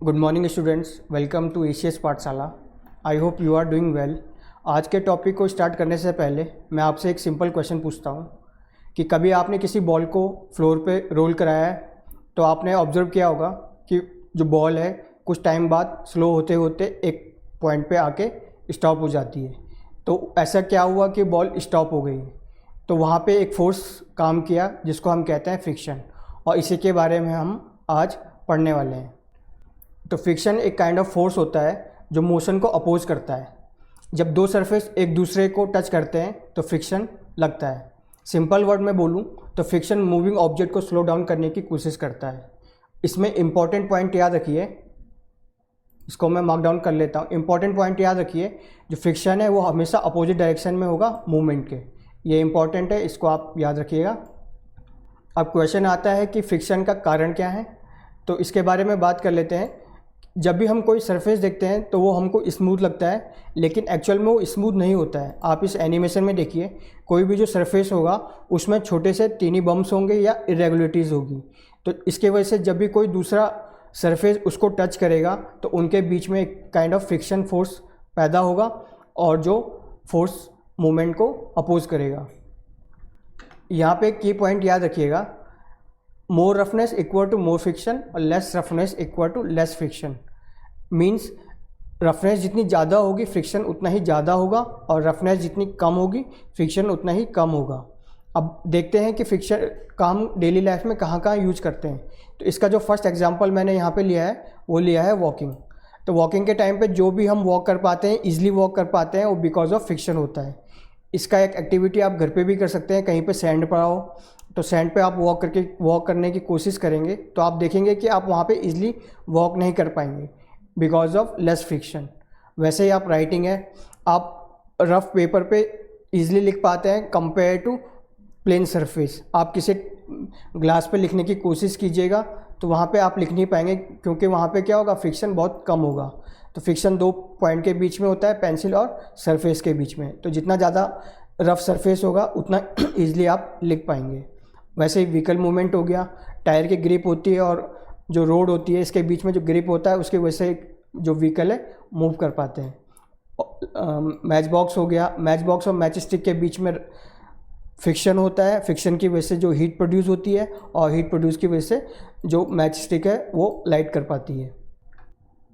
Good morning students, welcome to ACS Pathshala. I hope you are doing well. आज के topic को start करने से पहले मैं आपसे एक सिंपल क्वेश्चन पूछता हूँ कि कभी आपने किसी बॉल को फ्लोर पे रोल कराया है तो आपने ऑब्जर्व किया होगा कि जो बॉल है कुछ टाइम बाद स्लो होते होते एक पॉइंट पे आके स्टॉप हो जाती है। तो ऐसा क्या हुआ कि बॉल स्टॉप हो गई, तो वहाँ पे एक फोर्स काम किया जिसको हम कहते हैं फ्रिक्शन, और इसी के बारे में हम आज पढ़ने वाले हैं। तो फ्रिक्शन एक काइंड ऑफ फोर्स होता है जो मोशन को अपोज करता है। जब दो सरफेस एक दूसरे को टच करते हैं तो फ्रिक्शन लगता है। सिंपल वर्ड में बोलूं तो फ्रिक्शन मूविंग ऑब्जेक्ट को स्लो डाउन करने की कोशिश करता है। इसमें इंपॉर्टेंट पॉइंट याद रखिए, इसको मैं मार्क डाउन कर लेता हूँ। इंपॉर्टेंट पॉइंट याद रखिए, जो फ्रिक्शन है वो हमेशा अपोजिट डायरेक्शन में होगा मूवमेंट के। ये इंपॉर्टेंट है, इसको आप याद रखिएगा। अब क्वेश्चन आता है कि फ्रिक्शन का कारण क्या है, तो इसके बारे में बात कर लेते हैं। जब भी हम कोई सरफेस देखते हैं तो वो हमको स्मूथ लगता है, लेकिन एक्चुअल में वो स्मूथ नहीं होता है। आप इस एनिमेशन में देखिए, कोई भी जो सरफेस होगा उसमें छोटे से टीनी बम्प्स होंगे या इरेगुलरिटीज़ होगी। तो इसके वजह से जब भी कोई दूसरा सरफेस उसको टच करेगा तो उनके बीच में एक काइंड ऑफ फ्रिक्शन फोर्स पैदा होगा और जो फोर्स मूवमेंट को अपोज करेगा। यहाँ पे की पॉइंट याद रखिएगा, more roughness equal to more friction और less roughness equal to less friction. Means roughness जितनी ज़्यादा होगी फ्रिक्शन उतना ही ज़्यादा होगा, और रफनेस जितनी कम होगी फ्रिक्शन उतना ही कम होगा। अब देखते हैं कि फ्रिक्शन का हम डेली लाइफ में कहाँ कहाँ यूज करते हैं। तो इसका जो फर्स्ट एग्जांपल मैंने यहाँ पे लिया है वो लिया है वॉकिंग। तो वॉकिंग के टाइम पे जो भी हम वॉक कर पाते हैं, ईजिली वॉक कर पाते हैं, वो बिकॉज ऑफ फ्रिक्शन होता है। इसका एक एक्टिविटी आप घर पे भी कर सकते हैं। कहीं पे सैंड पड़ा हो तो सैंड पे आप वॉक करने की कोशिश करेंगे तो आप देखेंगे कि आप वहाँ पे इजीली वॉक नहीं कर पाएंगे बिकॉज ऑफ लेस फ्रिक्शन। वैसे ही आप राइटिंग है, आप रफ पेपर पे इजीली लिख पाते हैं कंपेयर टू प्लेन सरफेस। आप किसी ग्लास पे लिखने की कोशिश कीजिएगा तो वहाँ पे आप लिख नहीं पाएंगे, क्योंकि वहाँ पे क्या होगा, फ्रिक्शन बहुत कम होगा। तो फ्रिक्शन दो पॉइंट के बीच में होता है, पेंसिल और सरफेस के बीच में। तो जितना ज़्यादा रफ सरफेस होगा उतना ईजिली आप लिख पाएंगे। वैसे ही व्हीकल मूवमेंट हो गया, टायर की ग्रिप होती है और जो रोड होती है इसके बीच में जो ग्रिप होता है उसकी वजह से जो व्हीकल है मूव कर पाते हैं। मैच बॉक्स हो गया, मैच बॉक्स और मैच स्टिक के बीच में फ्रिक्शन होता है। फ्रिक्शन की वजह से जो हीट प्रोड्यूस होती है और हीट प्रोड्यूस की वजह से जो मैच स्टिक है वो लाइट कर पाती है।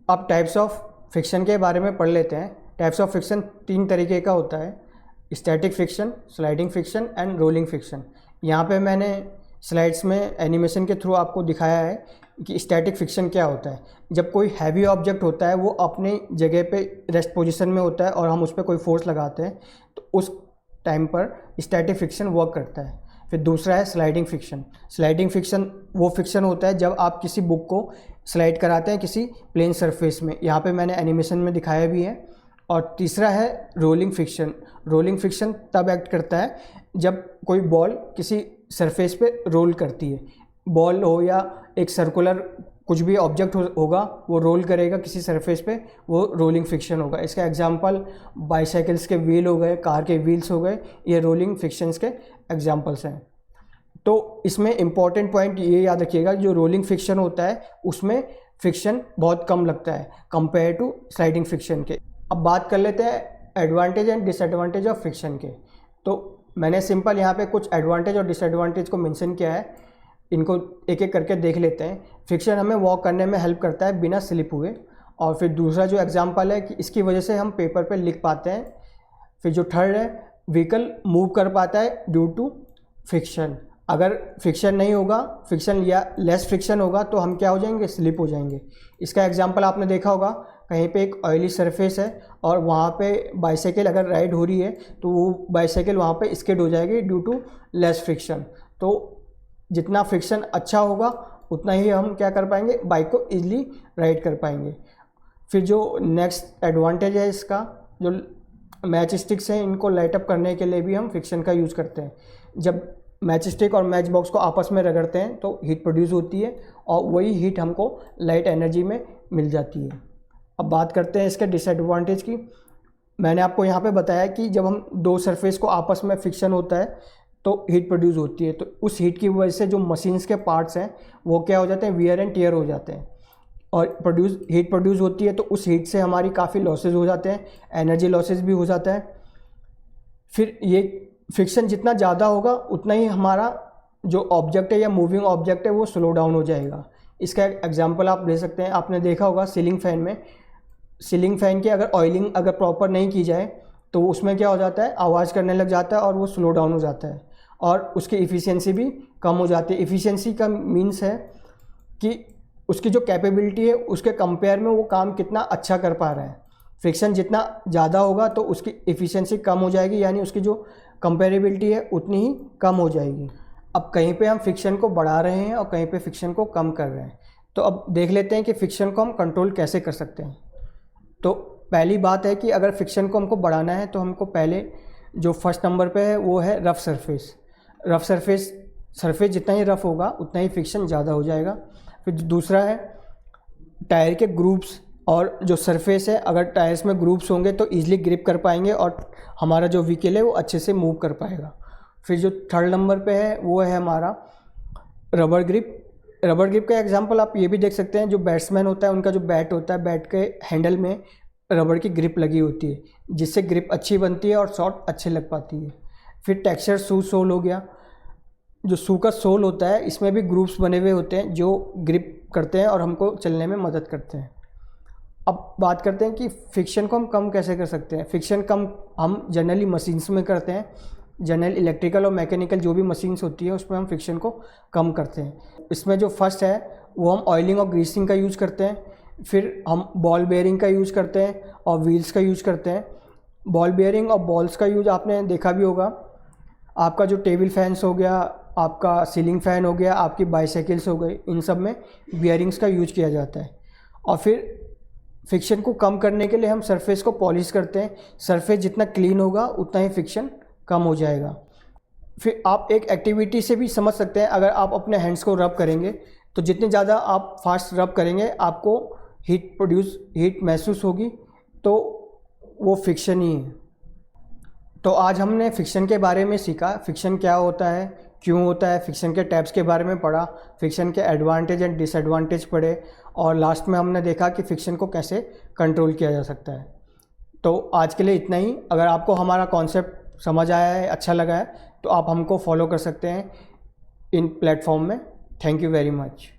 अब टाइप्स ऑफ फ्रिक्शन के बारे में पढ़ लेते हैं। टाइप्स ऑफ फ्रिक्शन तीन तरीके का होता है, static friction, sliding friction and rolling friction. यहाँ पे मैंने स्लाइड्स में एनिमेशन के थ्रू आपको दिखाया है कि स्टैटिक फ्रिक्शन क्या होता है। जब कोई हैवी ऑब्जेक्ट होता है वो अपनी जगह पे रेस्ट पोजीशन में होता है और हम उस पर कोई फोर्स लगाते हैं तो उस टाइम पर स्टैटिक फ्रिक्शन वर्क करता है। फिर दूसरा है स्लाइडिंग फ्रिक्शन। स्लाइडिंग फ्रिक्शन वो फ्रिक्शन होता है जब आप किसी बुक को स्लाइड कराते हैं किसी प्लेन सरफेस में, यहाँ पे मैंने एनिमेशन में दिखाया भी है। और तीसरा है रोलिंग फ्रिक्शन। रोलिंग फ्रिक्शन तब एक्ट करता है जब कोई बॉल किसी सरफेस पे रोल करती है। बॉल हो या एक सर्कुलर कुछ भी ऑब्जेक्ट होगा वो रोल करेगा किसी सरफेस पे, वो रोलिंग फ्रिक्शन होगा। इसका एग्जांपल बाईसाइकिल्स के व्हील हो गए, कार के व्हील्स हो गए, ये रोलिंग फ्रिक्शंस के एग्जांपल्स हैं। तो इसमें इंपॉर्टेंट पॉइंट ये याद रखिएगा, जो रोलिंग फ्रिक्शन होता है उसमें फ्रिक्शन बहुत कम लगता है कंपेयर टू स्लाइडिंग फ्रिक्शन के। अब बात कर लेते हैं advantage and disadvantage of friction के। तो मैंने सिंपल यहाँ पे कुछ एडवांटेज और डिसएडवांटेज को मेंशन किया है, इनको एक एक करके देख लेते हैं। फ्रिक्शन हमें वॉक करने में हेल्प करता है बिना स्लिप हुए। और फिर दूसरा जो एग्जांपल है कि इसकी वजह से हम पेपर पे लिख पाते हैं। फिर जो थर्ड है, व्हीकल मूव कर पाता है ड्यू टू फ्रिक्शन। अगर फ्रिक्शन नहीं होगा, फ्रिक्शन या लेस फ्रिक्शन होगा तो हम क्या हो जाएंगे, स्लिप हो जाएंगे। इसका एग्जांपल आपने देखा होगा, कहीं पे एक ऑयली सरफेस है और वहाँ पे बाईसाइकिल अगर राइड हो रही है तो वो बाईसाइकिल वहाँ पे स्किड हो जाएगी ड्यू टू लेस फ्रिक्शन। तो जितना फ्रिक्शन अच्छा होगा उतना ही हम क्या कर पाएंगे, बाइक को ईजिली राइड कर पाएंगे। फिर जो नेक्स्ट एडवांटेज है इसका, जो मैच स्टिक्स हैं इनको लाइट अप करने के लिए भी हम फ्रिक्शन का यूज़ करते हैं। जब मैच स्टिक और मैच बॉक्स को आपस में रगड़ते हैं तो हीट प्रोड्यूस होती है और वही हीट हमको लाइट एनर्जी में मिल जाती है। अब बात करते हैं इसके डिसएडवांटेज की। मैंने आपको यहाँ पे बताया कि जब हम दो सरफेस को आपस में फ्रिक्शन होता है तो हीट प्रोड्यूस होती है, तो उस हीट की वजह से जो मशीन्स के पार्ट्स हैं वो क्या हो जाते हैं, वियर एंड टियर हो जाते हैं। और हीट प्रोड्यूस होती है तो उस हीट से हमारी काफ़ी लॉसेज हो जाते हैं, एनर्जी लॉसेज भी हो जाता है। फिर ये फ्रिक्शन जितना ज़्यादा होगा उतना ही हमारा जो ऑब्जेक्ट है या मूविंग ऑब्जेक्ट है वो स्लो डाउन हो जाएगा। इसका एक एग्जांपल आप ले सकते हैं, आपने देखा होगा सीलिंग फ़ैन की अगर ऑयलिंग अगर प्रॉपर नहीं की जाए तो उसमें क्या हो जाता है, आवाज़ करने लग जाता है और वो स्लो डाउन हो जाता है और उसकी इफ़िशियंसी भी कम हो जाती है। इफ़िशियंसी का मीन्स है कि उसकी जो कैपेबिलिटी है उसके कंपेयर में वो काम कितना अच्छा कर पा रहा है। फ्रिक्शन जितना ज़्यादा होगा तो उसकी इफ़िशियंसी कम हो जाएगी, यानी उसकी जो कंपेरेबिलिटी है उतनी ही कम हो जाएगी। अब कहीं पे हम फ्रिक्शन को बढ़ा रहे हैं और कहीं पे फ्रिक्शन को कम कर रहे हैं, तो अब देख लेते हैं कि फ्रिक्शन को हम कंट्रोल कैसे कर सकते हैं। तो पहली बात है कि अगर फ्रिक्शन को हमको बढ़ाना है तो हमको पहले जो फर्स्ट नंबर पे है वो है रफ़ सरफेस जितना ही रफ़ होगा उतना ही फ्रिक्शन ज़्यादा हो जाएगा। फिर दूसरा है टायर के ग्रूव्स, और जो सरफेस है अगर टायर्स में ग्रूव्स होंगे तो ईजिली ग्रिप कर पाएंगे और हमारा जो व्हीकल है वो अच्छे से मूव कर पाएगा। फिर जो थर्ड नंबर पे है वो है हमारा रबर ग्रिप का एग्जांपल आप ये भी देख सकते हैं, जो बैट्समैन होता है उनका जो बैट होता है, बैट के हैंडल में रबर की ग्रिप लगी होती है जिससे ग्रिप अच्छी बनती है और शॉट अच्छे लग पाती है। फिर टेक्सचर शू सोल हो गया, जो शू का सोल होता है इसमें भी ग्रूव्स बने हुए होते हैं जो ग्रिप करते हैं और हमको चलने में मदद करते हैं। अब बात करते हैं कि फ्रिक्शन को हम कम कैसे कर सकते हैं। फ्रिक्शन कम हम जनरली मशीन्स में करते हैं, जनरल इलेक्ट्रिकल और मैकेनिकल जो भी मशीन्स होती है उसमें हम फ्रिक्शन को कम करते हैं। इसमें जो फर्स्ट है वो हम ऑयलिंग और ग्रीसिंग का यूज़ करते हैं, फिर हम बॉल बेयरिंग का यूज़ करते हैं और व्हील्स का यूज़ करते हैं। बॉल बेयरिंग और बॉल्स का यूज़ आपने देखा भी होगा, आपका जो टेबल फैंस हो गया, आपका सीलिंग फ़ैन हो गया, आपकी बाईसाइकिल्स हो गई, इन सब में बियरिंग्स का यूज किया जाता है। और फिर फ्रिक्शन को कम करने के लिए हम सरफेस को पॉलिश करते हैं। सरफेस जितना क्लीन होगा उतना ही फ्रिक्शन कम हो जाएगा। फिर आप एक एक्टिविटी से भी समझ सकते हैं, अगर आप अपने हैंड्स को रब करेंगे तो जितने ज़्यादा आप फास्ट रब करेंगे आपको हीट महसूस होगी, तो वो फ्रिक्शन ही है। तो आज हमने फ्रिक्शन के बारे में सीखा, फ्रिक्शन क्या होता है, क्यों होता है, फ्रिक्शन के टाइप्स के बारे में पढ़ा, फ्रिक्शन के एडवांटेज एंड डिसएडवांटेज पढ़े और लास्ट में हमने देखा कि फ्रिक्शन को कैसे कंट्रोल किया जा सकता है। तो आज के लिए इतना ही। अगर आपको हमारा कॉन्सेप्ट समझ आया है, अच्छा लगा है, तो आप हमको फॉलो कर सकते हैं इन प्लेटफॉर्म में। Thank you very much.